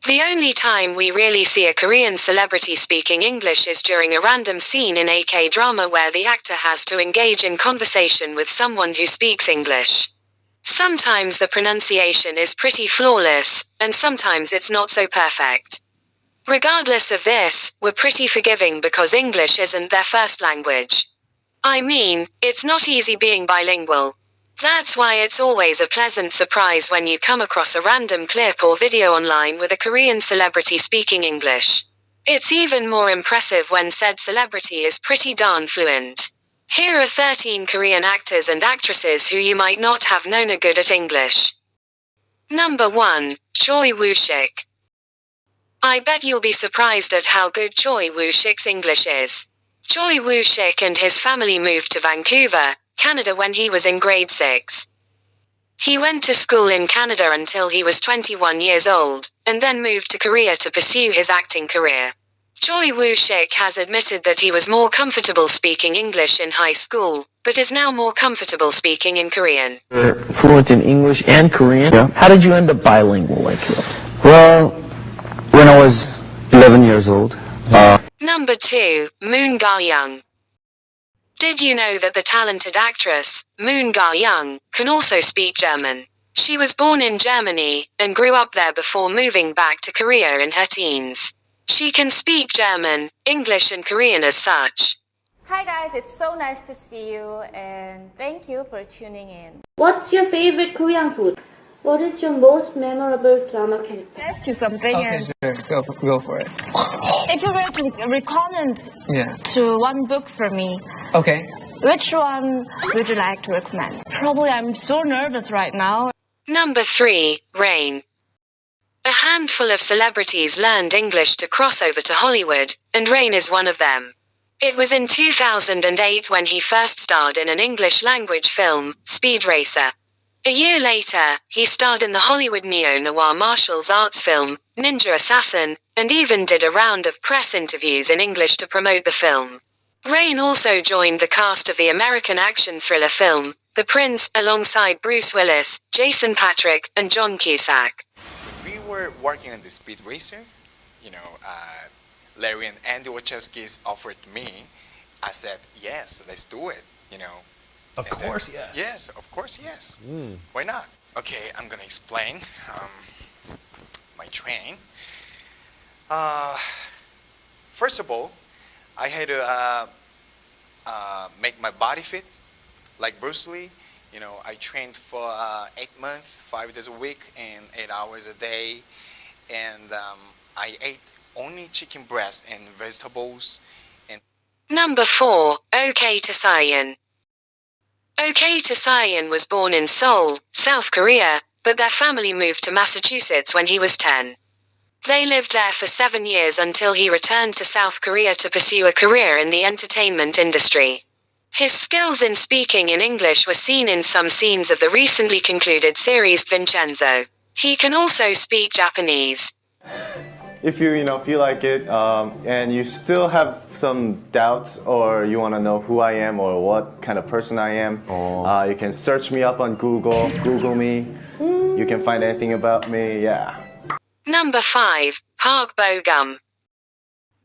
The only time we really see a Korean celebrity speaking English is during a random scene in a K-drama where the actor has to engage in conversation with someone who speaks English. Sometimes the pronunciation is pretty flawless, and sometimes it's not so perfect. Regardless of this, we're pretty forgiving because English isn't their first language. I mean, it's not easy being bilingual. That's why it's always a pleasant surprise when you come across a random clip or video online with a Korean celebrity speaking English. It's even more impressive when said celebrity is pretty darn fluent. Here are 13 Korean actors and actresses who you might not have known are good at English. Number 1, choiwoosik. I bet you'll be surprised at how good choiwoosik's English is. Choiwoosik and his family moved to Vancouver, Canada when he was in grade 6. He went to school in Canada until he was 21 years old, and then moved to Korea to pursue his acting career. Choiwoosik has admitted that he was more comfortable speaking English in high school, but is now more comfortable speaking in Korean. You're fluent in English and Korean? Yeah. How did you end up bilingual like that? Well, when I was 11 years old. Number 2, moongayoung. Did you know that the talented actress, moongayoung, can also speak German? She was born in Germany, and grew up there before moving back to Korea in her teens. She can speak German, English and Korean as such. Hi guys, it's so nice to see you and thank you for tuning in. What's your favorite Korean food? What is your most memorable drama character? Ask you something. Okay, sure. Go for it. If you were to recommend to one book for me, Okay. which one would you like to recommend? Probably I'm so nervous right now. Number 3, Rain. A handful of celebrities learned English to cross over to Hollywood, and Rain is one of them. It was in 2008 when he first starred in an English-language film, Speed Racer. A year later, he starred in the Hollywood neo-noir martial arts film, Ninja Assassin, and even did a round of press interviews in English to promote the film. Rain also joined the cast of the American action thriller film, The Prince, alongside Bruce Willis, Jason Patric, and John Cusack. When we were working on the Speed Racer, Larry and Andy Wachowskis offered me. I said, yes, let's do it, Of course, yes. Yes, of course, yes. Why not? Okay, I'm gonna explain my training. First of all, I had to make my body fit, like Bruce Lee. I trained for 8 months, 5 days a week, and 8 hours a day, and I ate only chicken breast and vegetables. And Number 4, Okayto. Okayto was born in Seoul, South Korea, but their family moved to Massachusetts when he was 10. They lived there for 7 years until he returned to South Korea to pursue a career in the entertainment industry. His skills in speaking in English were seen in some scenes of the recently concluded series Vincenzo. He can also speak Japanese. If you feel like it, and you still have some doubts, or you want to know who I am or what kind of person I am, you can search me up on Google me. You can find anything about me, yeah. Number 5, Parkbogum.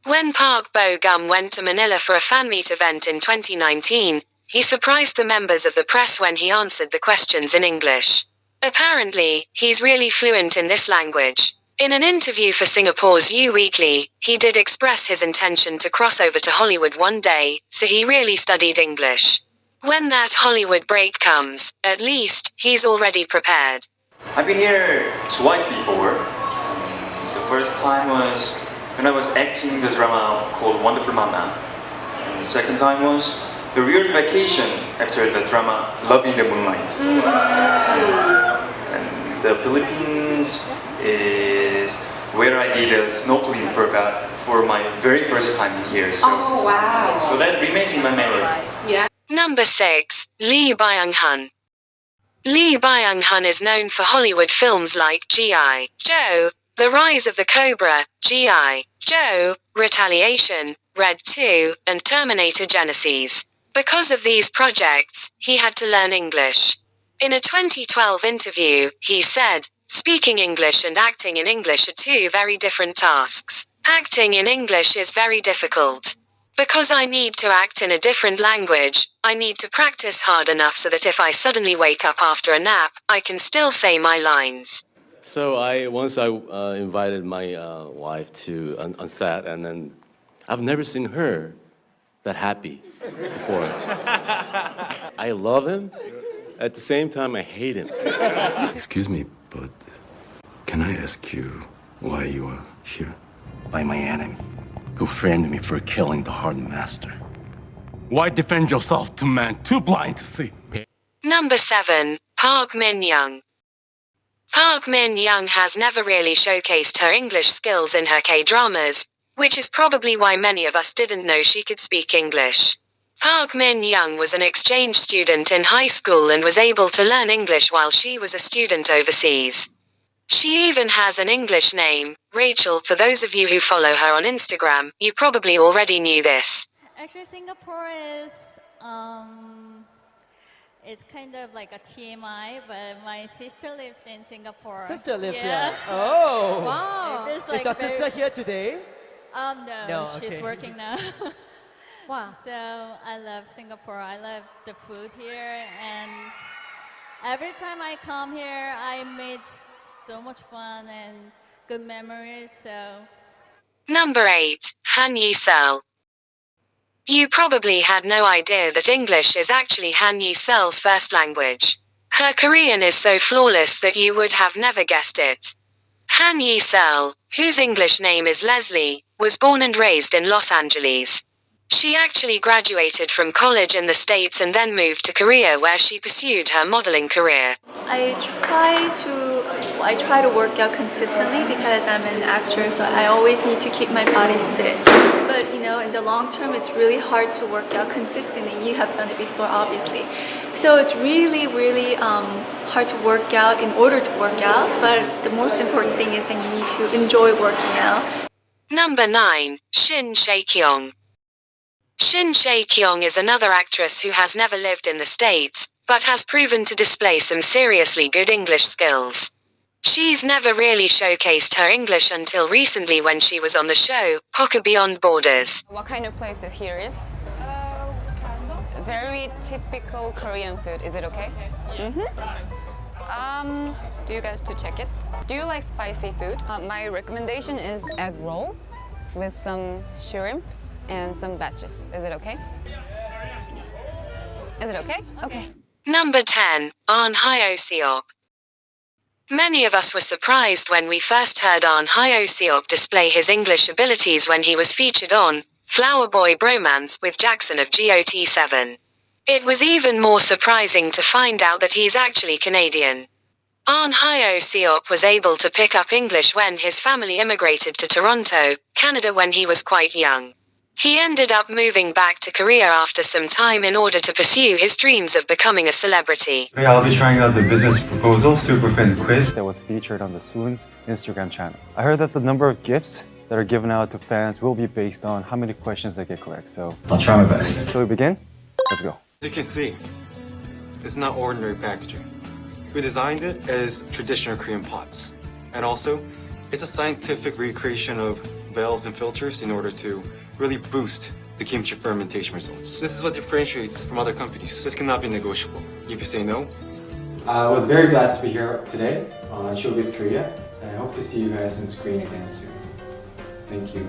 When Parkbogum went to Manila for a fan meet event in 2019, he surprised the members of the press when he answered the questions in English. Apparently, he's really fluent in this language. In an interview for Singapore's U Weekly, he did express his intention to cross over to Hollywood one day, so he really studied English. When that Hollywood break comes, at least, he's already prepared. I've been here twice before. The first time was when I was acting the drama called Wonderful Mama. And the second time was the real vacation after the drama Love in the Moonlight. And the Philippines is where I did a snorkeling for my very first time here. So, Oh, wow. So that remains in my memory. Yeah. Number 6, Leebyunghun. Leebyunghun is known for Hollywood films like G.I. Joe, The Rise of the Cobra, G.I. Joe, Retaliation, Red 2, and Terminator Genesis. Because of these projects, he had to learn English. In a 2012 interview, he said, Speaking English and acting in English are two very different tasks. Acting in English is very difficult. Because I need to act in a different language, I need to practice hard enough so that if I suddenly wake up after a nap, I can still say my lines. So once I invited my wife to on set, and then I've never seen her that happy before. I love him. At the same time, I hate him. Excuse me, but can I ask you why you are here? By my enemy, who framed me for killing the Hard Master. Why defend yourself to man too blind to see? Number 7, Parkminyoung. Parkminyoung has never really showcased her English skills in her K-dramas, which is probably why many of us didn't know she could speak English. Parkminyoung was an exchange student in high school and was able to learn English while she was a student overseas. She even has an English name, Rachel. For those of you who follow her on Instagram, you probably already knew this. Actually, Singapore is it's kind of like a TMI, but my sister lives in Singapore. Sister lives yes. here. Oh, wow! Is your sister here today? No, she's okay. working now. Wow. So I love Singapore. I love the food here, and every time I come here, I made so much fun and good memories. So. Number 8, Hyuna Cell. You probably had no idea that English is actually Hyuna Cell's first language. Her Korean is so flawless that you would have never guessed it. Hyuna Cell, whose English name is Leslie, was born and raised in Los Angeles. She actually graduated from college in the States and then moved to Korea, where she pursued her modeling career. I try to work out consistently because I'm an actor, so I always need to keep my body fit. But you know, in the long term, it's really hard to work out consistently. You have done it before, obviously. So it's really hard to work out in order to work out. But the most important thing is that you need to enjoy working out. Number 9, Shinsekyung. Shinsekyung is another actress who has never lived in the States, but has proven to display some seriously good English skills. She's never really showcased her English until recently when she was on the show, Poker Beyond Borders. What kind of place this here is? Very typical Korean food. Is it okay? Do you guys to check it? Do you like spicy food? My recommendation is egg roll with some shrimp and some batches. Is it okay? Is it okay? Okay. Number 10, ahnhyoseop. Many of us were surprised when we first heard ahnhyoseop display his English abilities when he was featured on Flower Boy Bromance with Jackson of GOT7. It was even more surprising to find out that he's actually Canadian. Ahnhyoseop was able to pick up English when his family immigrated to Toronto, Canada when he was quite young. He ended up moving back to Korea after some time in order to pursue his dreams of becoming a celebrity. Today I'll be trying out the business proposal superfan quiz that was featured on the Swoon's Instagram channel. I heard that the number of gifts that are given out to fans will be based on how many questions they get correct, so I'll try my best. Shall we begin? Let's go. As you can see, it's not ordinary packaging. Who designed it is traditional Korean pots. And also, it's a scientific recreation of valves and filters in order to really boost the kimchi fermentation results. This is what differentiates from other companies. This cannot be negotiable. If you say no. I was very glad to be here today on Showbiz Korea, and I hope to see you guys on screen again soon. Thank you.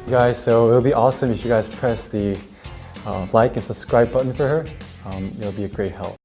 Guys, so it'll be awesome if you guys press the like and subscribe button for her. It'll be a great help.